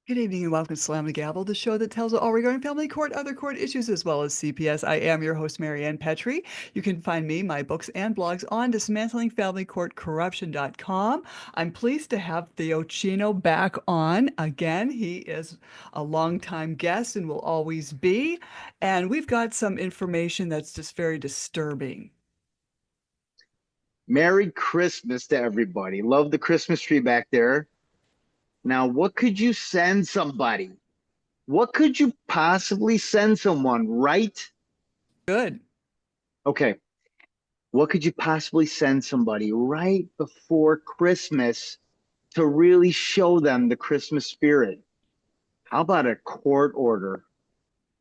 Good evening and welcome to Slam the Gavel, the show that tells all regarding family court, other court issues, as well as CPS. I am your host, Marianne Petrie. You can find me, my books, and blogs on dismantlingfamilycourtcorruption.com. I'm pleased to have Theo Chino back on again. He is a longtime guest and will always be. And we've got some information that's just very disturbing. Merry Christmas to everybody. Love the Christmas tree back there. Now, what could you send somebody? What could you possibly send someone, right? Good. Okay. What could you possibly send somebody right before Christmas to really show them the Christmas spirit? How about a court order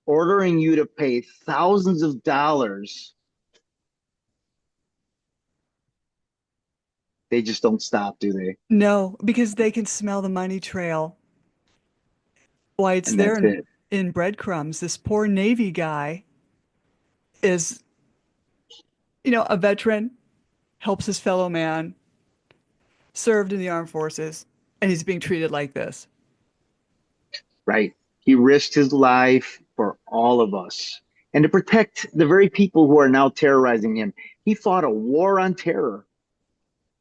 ordering you to pay thousands of dollars? They just don't stop, do they? No, because they can smell the money trail. Why it's And there that's it. in breadcrumbs. This poor Navy guy is, a veteran, helps his fellow man, served in the armed forces, and he's being treated like this. Right? He risked his life for all of us and to protect the very people who are now terrorizing him. He fought a war on terror,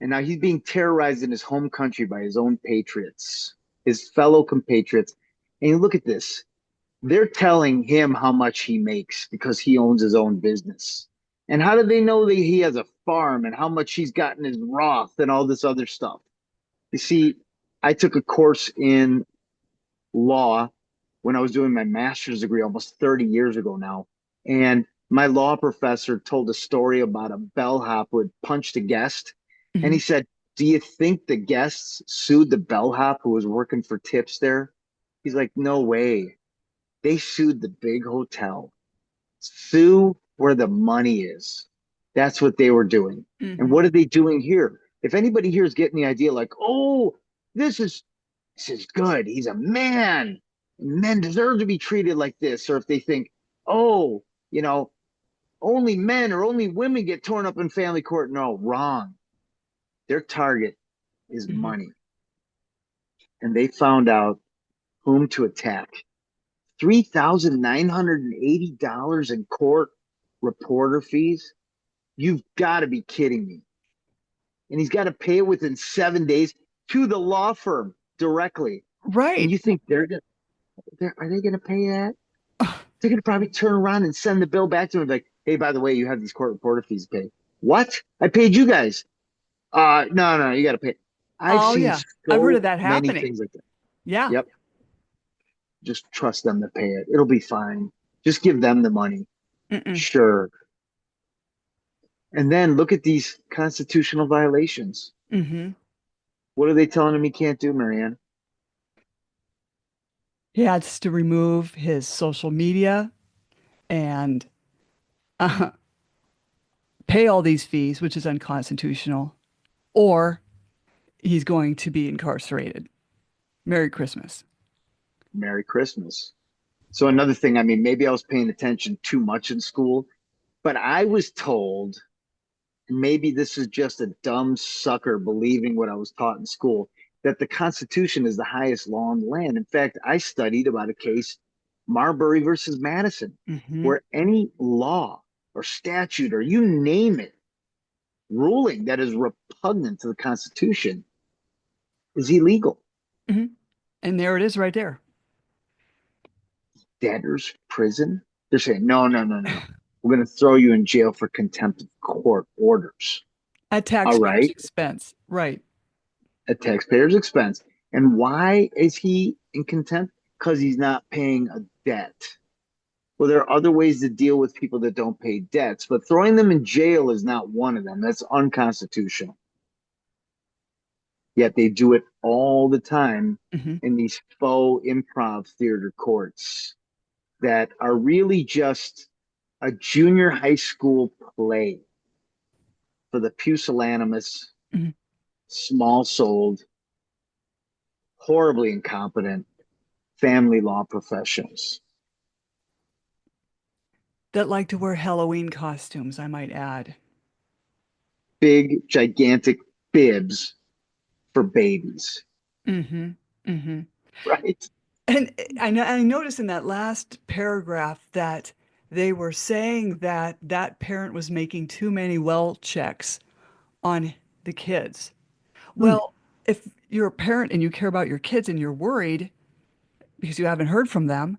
and now he's being terrorized in his home country by his own patriots, his fellow compatriots. And you look at this. They're telling him how much he makes because he owns his own business. And how do they know that he has a farm and how much he's gotten his Roth and all this other stuff? You see, I took a course in law when I was doing my master's degree almost 30 years ago now. And my law professor told a story about a bellhop who had punched a guest. And Mhm. he said, "Do you think the guests sued the bellhop who was working for tips there?" He's like, "No way. They sued the big hotel. Sue where the money is." That's what they were doing. And Mhm. what are they doing here? If anybody here is getting the idea like, oh, this is this is good. He's a man. Men deserve to be treated like this. Or if they think, oh, you know, only men or only women get torn up in family court. No, wrong. Their target is Mhm. money. And they found out whom to attack. $3,980 in court reporter fees. You've got to be kidding me. And he's got to pay it within 7 days to the law firm directly. And Right. you think are they going to pay that? They're going to probably turn around and send the bill back to him like, hey, by the way, you have these court reporter fees to pay. What? I paid you guys. No, no, you got to pay. I've Oh, seen yeah. I've heard of so that many happening. things like that. Yeah. Yep. Just trust them to pay it. It'll be fine. Just give them the money. Mm-mm. Sure. And then look at these constitutional violations. Hmm. What are they telling him he can't do, Marianne? He has to remove his social media and uh, pay all these fees, which is unconstitutional, or he's going to be incarcerated. Merry Christmas. Merry Christmas. So another thing, I mean, maybe I was paying attention too much in school, but I was told maybe this is just a dumb sucker believing what I was taught in school that the Constitution is the highest law in the land. In fact, I studied about a case, Marbury versus Madison, Hmm. where any law or statute or you name it, ruling that is repugnant to the Constitution is illegal. Hmm. And there it is right there. Debtor's prison. They're saying, no, no, no, no, no. We're going to throw you in jail for contempt of court orders. At All taxpayers' right. expense. Right. At taxpayer's expense. And why is he in contempt? Because he's not paying a debt. Well, there are other ways to deal with people that don't pay debts, but throwing them in jail is not one of them. That's unconstitutional. Yet they do it all the time Hmm. in these faux improv theater courts that are really just a junior high school play for the pusillanimous, Hmm. small souled, horribly incompetent family law professionals. That like to wear Halloween costumes, I might add. Big, gigantic bibs for babies, Hmm. Hmm. right? And I noticed in that last paragraph that they were saying that that parent was making too many well checks on the kids. Hmm. Well, if you're a parent and you care about your kids and you're worried because you haven't heard from them,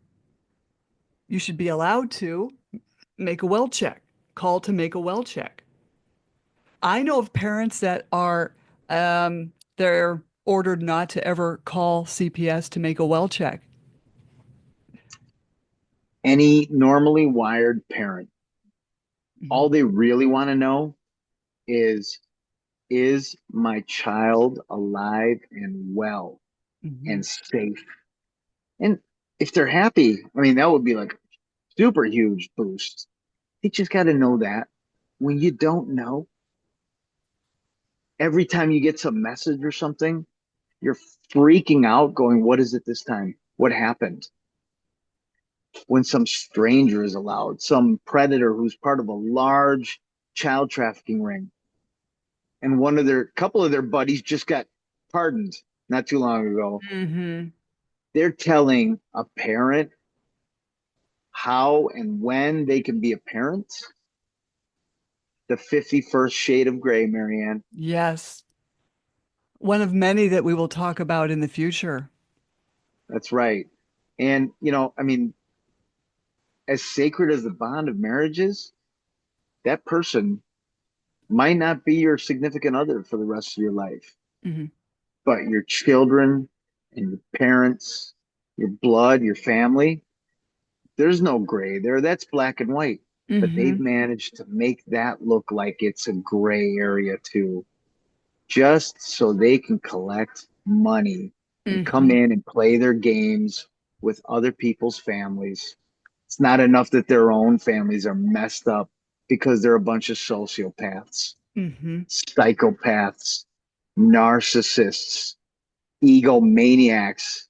you should be allowed to make a well check, call to make a well check. I know of parents that are, they're ordered not to ever call CPS to make a well check. Any normally wired parent, Hmm. all they really want to know is is my child alive and well Hmm. and safe? And if they're happy, I mean, that would be like a super huge boost. You just got to know that when you don't know, every time you get some message or something, you're freaking out, going, what is it this time? What happened? When some stranger is allowed, some predator who's part of a large child trafficking ring, and one of their couple of their buddies just got pardoned not too long ago. Hmm. They're telling a parent how and when they can be a parent. The 51st shade of gray, Marianne. Yes. One of many that we will talk about in the future. That's right. And, I mean, as sacred as the bond of marriage is, that person might not be your significant other for the rest of your life, Hmm. but your children and your parents, your blood, your family, there's no gray there. That's black and white. But they've Hmm. managed to make that look like it's a gray area too, just so they can collect money and come Hmm. in and play their games with other people's families. It's not enough that their own families are messed up because they're a bunch of sociopaths, Hmm. psychopaths, narcissists, egomaniacs.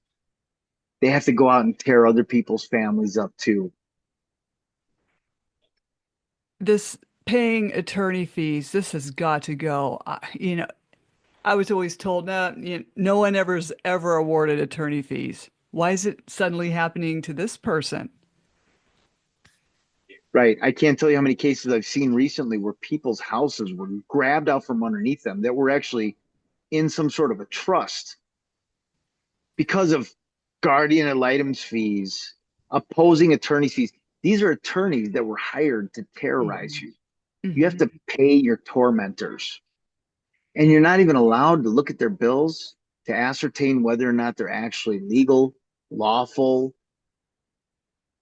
They have to go out and tear other people's families up too. This paying attorney fees, this has got to go. I was always told, no, no one ever's ever awarded attorney fees. Why is it suddenly happening to this person? Right. I can't tell you how many cases I've seen recently where people's houses were grabbed out from underneath them that were actually in some sort of a trust because of guardian ad litem's fees, opposing attorney fees. These are attorneys that were hired to terrorize Hmm. you. You have Hmm. to pay your tormentors, and you're not even allowed to look at their bills to ascertain whether or not they're actually legal, lawful,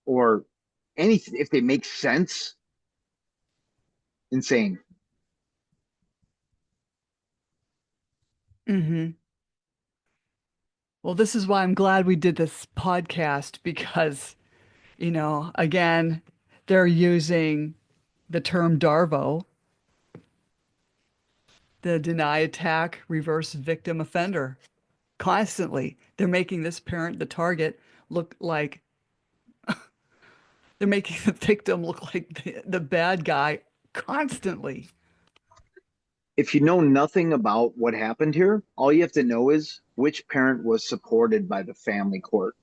or anything, if they make sense. Insane. Hmm. Well, this is why I'm glad we did this podcast because, again, they're using the term DARVO, the deny attack reverse victim offender, constantly. They're making this parent, the target, look like they're making the victim look like the bad guy constantly. If you know nothing about what happened here, all you have to know is which parent was supported by the family court.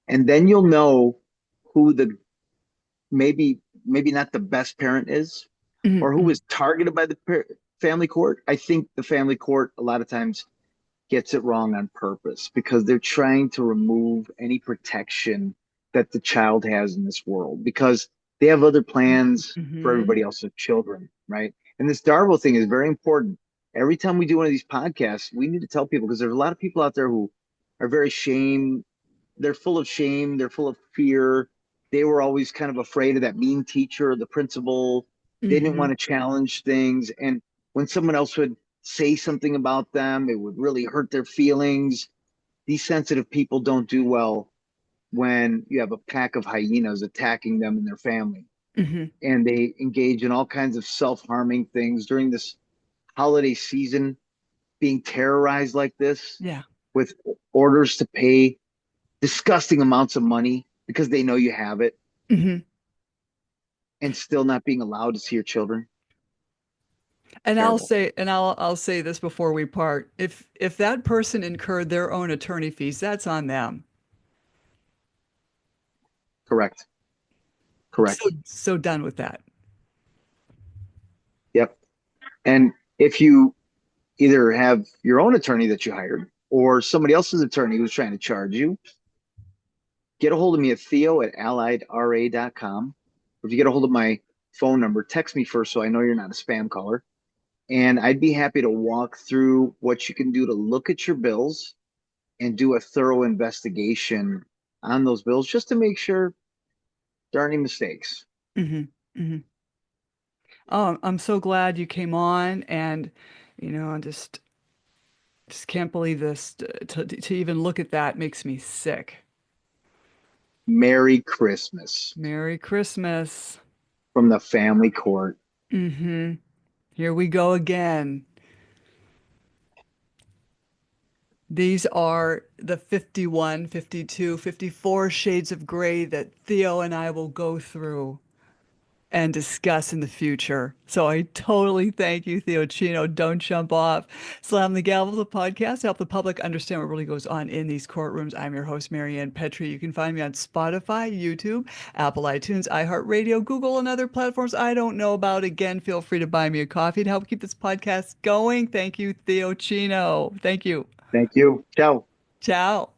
And then you'll know who the maybe not the best parent is, or who Hmm. was targeted by the family court. I think the family court a lot of times gets it wrong on purpose because they're trying to remove any protection that the child has in this world because they have other plans for Hmm. everybody else's children, right? And this Darvo thing is very important. Every time we do one of these podcasts, we need to tell people because there's a lot of people out there who are very shame. They're full of shame. They're full of fear. They were always kind of afraid of that mean teacher, the principal. They didn't want Hmm. to challenge things. And when someone else would say something about them, it would really hurt their feelings. These sensitive people don't do well when you have a pack of hyenas attacking them and their family. Hmm. And they engage in all kinds of self harming things during this holiday season, being terrorized like this Yeah. with orders to pay disgusting amounts of money because they know you have it Hmm. and still not being allowed to see your children. And Terrible. I'll say this before we part. If that person incurred their own attorney fees, that's on them. Correct. So Correct. so done with that. Yep. And if you either have your own attorney that you hired or somebody else's attorney who's trying to charge you, get a hold of me at Theo at alliedra.com. Or if you get a hold of my phone number, text me first so I know you're not a spam caller. And I'd be happy to walk through what you can do to look at your bills and do a thorough investigation on those bills just to make sure there aren't any mistakes. Hmm. Hmm. Oh, I'm so glad you came on, and I just can't believe this. To even look at that makes me sick. Merry Christmas Merry Christmas. from the family court. Hmm. Here we go again. These are the 51, 52, 54 shades of gray that Theo and I will go through and discuss in the future. So I totally thank you, Theo Chino. Don't jump off. Slam the Gavel, the podcast, to help the public understand what really goes on in these courtrooms. I'm your host, Marianne Petrie. You can find me on Spotify, YouTube, Apple iTunes, iHeartRadio, Google, and other platforms I don't know about. Again, feel free to buy me a coffee to help keep this podcast going. Thank you, Theo Chino. Thank you. Thank you. Ciao. Ciao.